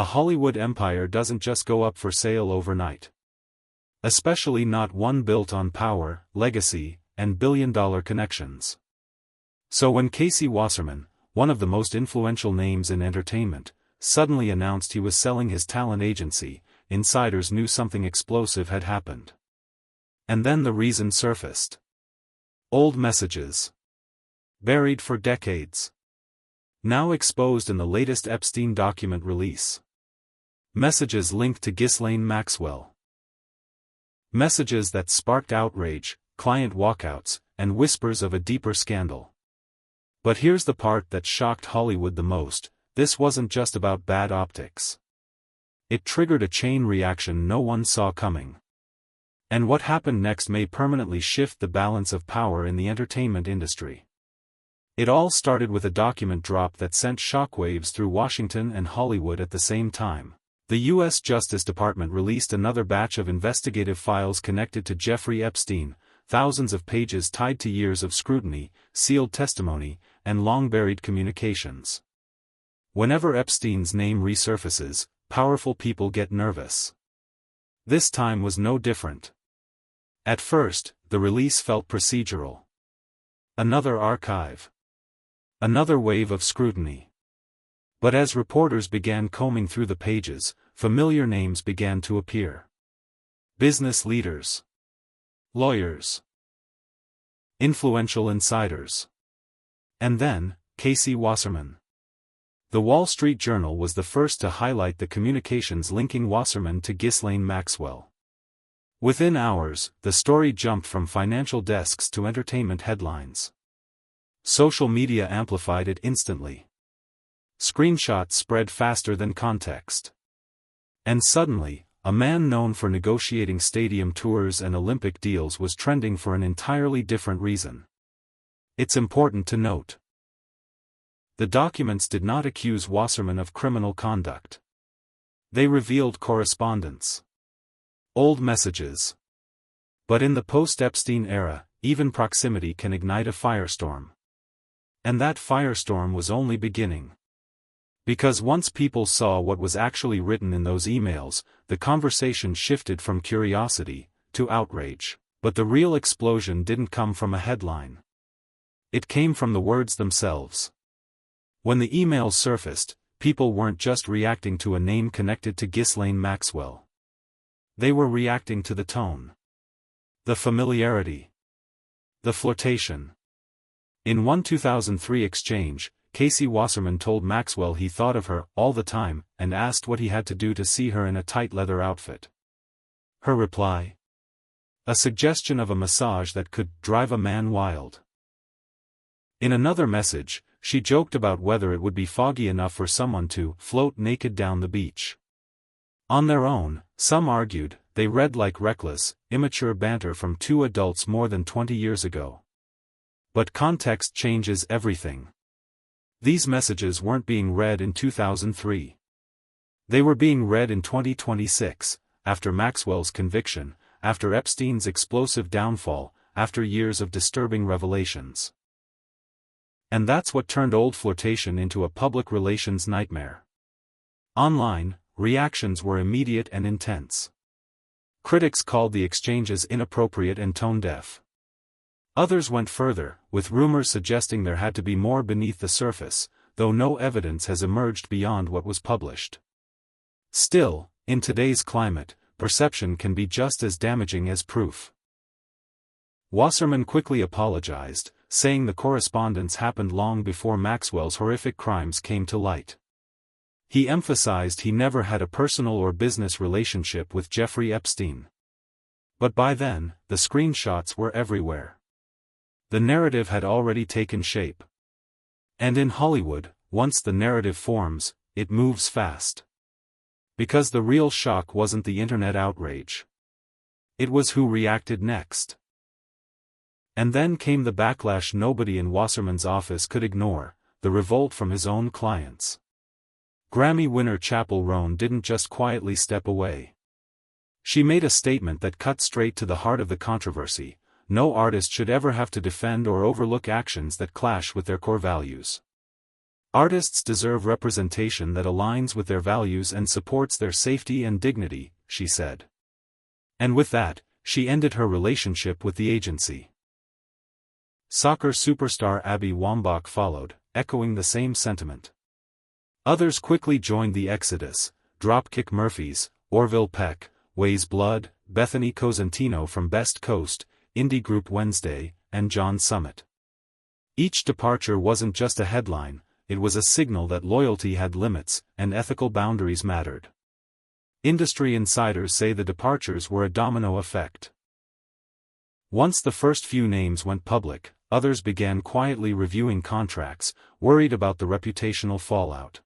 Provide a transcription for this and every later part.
A Hollywood empire doesn't just go up for sale overnight. Especially not one built on power, legacy, and billion-dollar connections. So when Casey Wasserman, one of the most influential names in entertainment, suddenly announced he was selling his talent agency, insiders knew something explosive had happened. And then the reason surfaced. Old messages. Buried for decades. Now exposed in the latest Epstein document release. Messages linked to Ghislaine Maxwell. Messages that sparked outrage, client walkouts, and whispers of a deeper scandal. But here's the part that shocked Hollywood the most: this wasn't just about bad optics. It triggered a chain reaction no one saw coming. And what happened next may permanently shift the balance of power in the entertainment industry. It all started with a document drop that sent shockwaves through Washington and Hollywood at the same time. The U.S. Justice Department released another batch of investigative files connected to Jeffrey Epstein, thousands of pages tied to years of scrutiny, sealed testimony, and long-buried communications. Whenever Epstein's name resurfaces, powerful people get nervous. This time was no different. At first, the release felt procedural. Another archive. Another wave of scrutiny. But as reporters began combing through the pages, familiar names began to appear. Business leaders. Lawyers. Influential insiders. And then, Casey Wasserman. The Wall Street Journal was the first to highlight the communications linking Wasserman to Ghislaine Maxwell. Within hours, the story jumped from financial desks to entertainment headlines. Social media amplified it instantly. Screenshots spread faster than context. And suddenly, a man known for negotiating stadium tours and Olympic deals was trending for an entirely different reason. It's important to note. The documents did not accuse Wasserman of criminal conduct. They revealed correspondence. Old messages. But in the post-Epstein era, even proximity can ignite a firestorm. And that firestorm was only beginning. Because once people saw what was actually written in those emails, the conversation shifted from curiosity to outrage. But the real explosion didn't come from a headline. It came from the words themselves. When the emails surfaced, people weren't just reacting to a name connected to Ghislaine Maxwell. They were reacting to the tone. The familiarity. The flirtation. In one 2003 exchange, Casey Wasserman told Maxwell he thought of her all the time and asked what he had to do to see her in a tight leather outfit. Her reply? A suggestion of a massage that could drive a man wild. In another message, she joked about whether it would be foggy enough for someone to float naked down the beach. On their own, some argued, they read like reckless, immature banter from two adults more than 20 years ago. But context changes everything. These messages weren't being read in 2003. They were being read in 2026, after Maxwell's conviction, after Epstein's explosive downfall, after years of disturbing revelations. And that's what turned old flirtation into a public relations nightmare. Online, reactions were immediate and intense. Critics called the exchanges inappropriate and tone-deaf. Others went further, with rumors suggesting there had to be more beneath the surface, though no evidence has emerged beyond what was published. Still, in today's climate, perception can be just as damaging as proof. Wasserman quickly apologized, saying the correspondence happened long before Maxwell's horrific crimes came to light. He emphasized he never had a personal or business relationship with Jeffrey Epstein. But by then, the screenshots were everywhere. The narrative had already taken shape. And in Hollywood, once the narrative forms, it moves fast. Because the real shock wasn't the internet outrage. It was who reacted next. And then came the backlash nobody in Wasserman's office could ignore, the revolt from his own clients. Grammy winner Chappell Roan didn't just quietly step away. She made a statement that cut straight to the heart of the controversy: no artist should ever have to defend or overlook actions that clash with their core values. Artists deserve representation that aligns with their values and supports their safety and dignity, she said. And with that, she ended her relationship with the agency. Soccer superstar Abby Wambach followed, echoing the same sentiment. Others quickly joined the exodus: Dropkick Murphys, Orville Peck, Weighs Blood, Bethany Cosentino from Best Coast, indie group Wednesday, and John Summit. Each departure wasn't just a headline, it was a signal that loyalty had limits, and ethical boundaries mattered. Industry insiders say the departures were a domino effect. Once the first few names went public, others began quietly reviewing contracts, worried about the reputational fallout.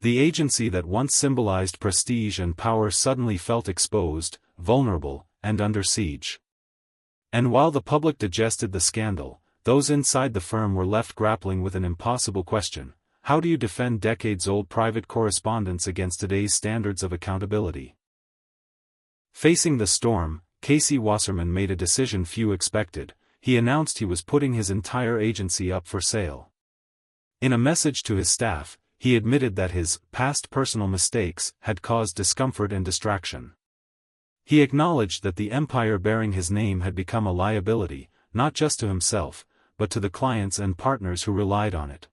The agency that once symbolized prestige and power suddenly felt exposed, vulnerable, and under siege. And while the public digested the scandal, those inside the firm were left grappling with an impossible question: how do you defend decades-old private correspondence against today's standards of accountability? Facing the storm, Casey Wasserman made a decision few expected. He announced he was putting his entire agency up for sale. In a message to his staff, he admitted that his past personal mistakes had caused discomfort and distraction. He acknowledged that the empire bearing his name had become a liability, not just to himself, but to the clients and partners who relied on it.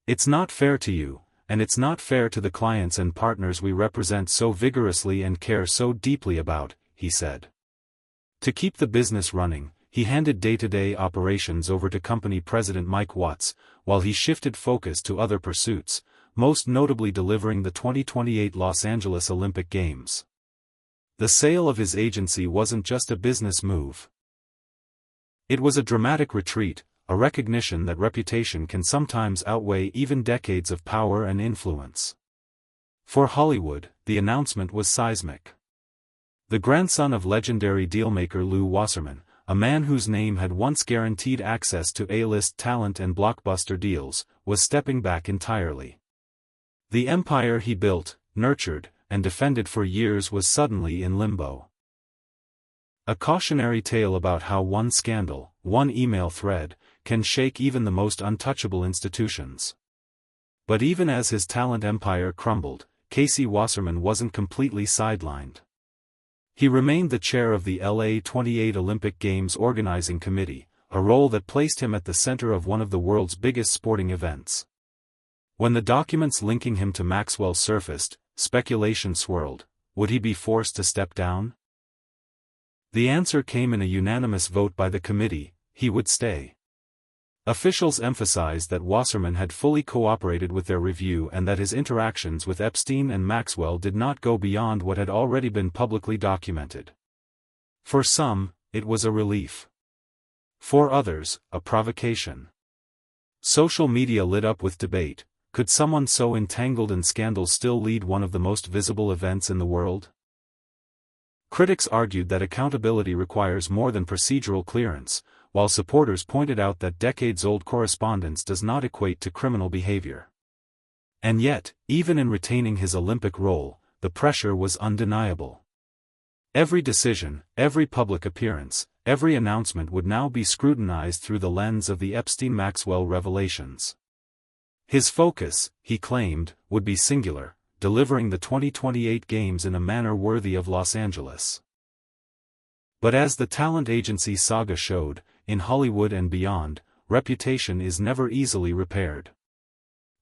"It's not fair to you, and it's not fair to the clients and partners we represent so vigorously and care so deeply about," he said. To keep the business running, he handed day-to-day operations over to company president Mike Watts, while he shifted focus to other pursuits, most notably delivering the 2028 Los Angeles Olympic Games. The sale of his agency wasn't just a business move. It was a dramatic retreat, a recognition that reputation can sometimes outweigh even decades of power and influence. For Hollywood, the announcement was seismic. The grandson of legendary dealmaker Lew Wasserman, a man whose name had once guaranteed access to A-list talent and blockbuster deals, was stepping back entirely. The empire he built, nurtured, and defended for years was suddenly in limbo. A cautionary tale about how one scandal, one email thread, can shake even the most untouchable institutions. But even as his talent empire crumbled, Casey Wasserman wasn't completely sidelined. He remained the chair of the LA 28 Olympic Games Organizing Committee, a role that placed him at the center of one of the world's biggest sporting events. When the documents linking him to Maxwell surfaced, speculation swirled: would he be forced to step down? The answer came in a unanimous vote by the committee: he would stay. Officials emphasized that Wasserman had fully cooperated with their review and that his interactions with Epstein and Maxwell did not go beyond what had already been publicly documented. For some, it was a relief. For others, a provocation. Social media lit up with debate: could someone so entangled in scandal still lead one of the most visible events in the world? Critics argued that accountability requires more than procedural clearance, while supporters pointed out that decades-old correspondence does not equate to criminal behavior. And yet, even in retaining his Olympic role, the pressure was undeniable. Every decision, every public appearance, every announcement would now be scrutinized through the lens of the Epstein-Maxwell revelations. His focus, he claimed, would be singular: delivering the 2028 Games in a manner worthy of Los Angeles. But as the talent agency saga showed, in Hollywood and beyond, reputation is never easily repaired.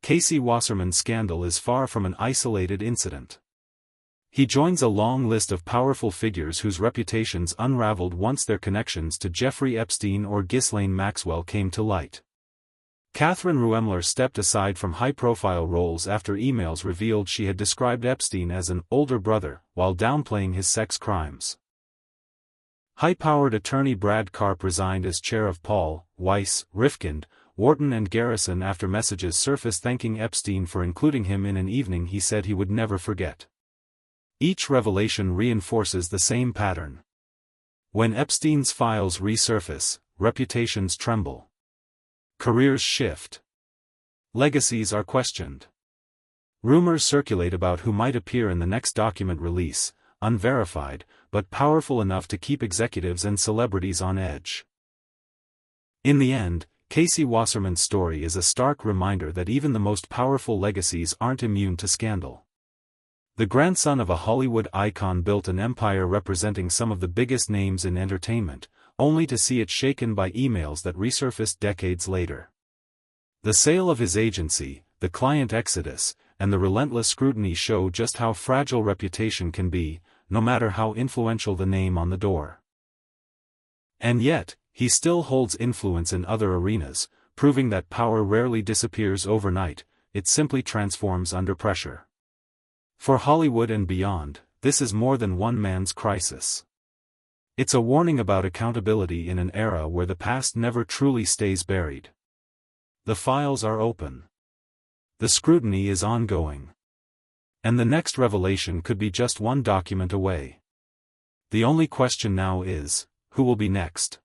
Casey Wasserman's scandal is far from an isolated incident. He joins a long list of powerful figures whose reputations unraveled once their connections to Jeffrey Epstein or Ghislaine Maxwell came to light. Catherine Ruemmler stepped aside from high-profile roles after emails revealed she had described Epstein as an older brother, while downplaying his sex crimes. High-powered attorney Brad Karp resigned as chair of Paul, Weiss, Rifkind, Wharton and Garrison after messages surfaced thanking Epstein for including him in an evening he said he would never forget. Each revelation reinforces the same pattern. When Epstein's files resurface, reputations tremble. Careers shift. Legacies are questioned. Rumors circulate about who might appear in the next document release, unverified, but powerful enough to keep executives and celebrities on edge. In the end, Casey Wasserman's story is a stark reminder that even the most powerful legacies aren't immune to scandal. The grandson of a Hollywood icon built an empire representing some of the biggest names in entertainment, only to see it shaken by emails that resurfaced decades later. The sale of his agency, the client exodus, and the relentless scrutiny show just how fragile reputation can be, no matter how influential the name on the door. And yet, he still holds influence in other arenas, proving that power rarely disappears overnight, it simply transforms under pressure. For Hollywood and beyond, this is more than one man's crisis. It's a warning about accountability in an era where the past never truly stays buried. The files are open. The scrutiny is ongoing. And the next revelation could be just one document away. The only question now is, who will be next?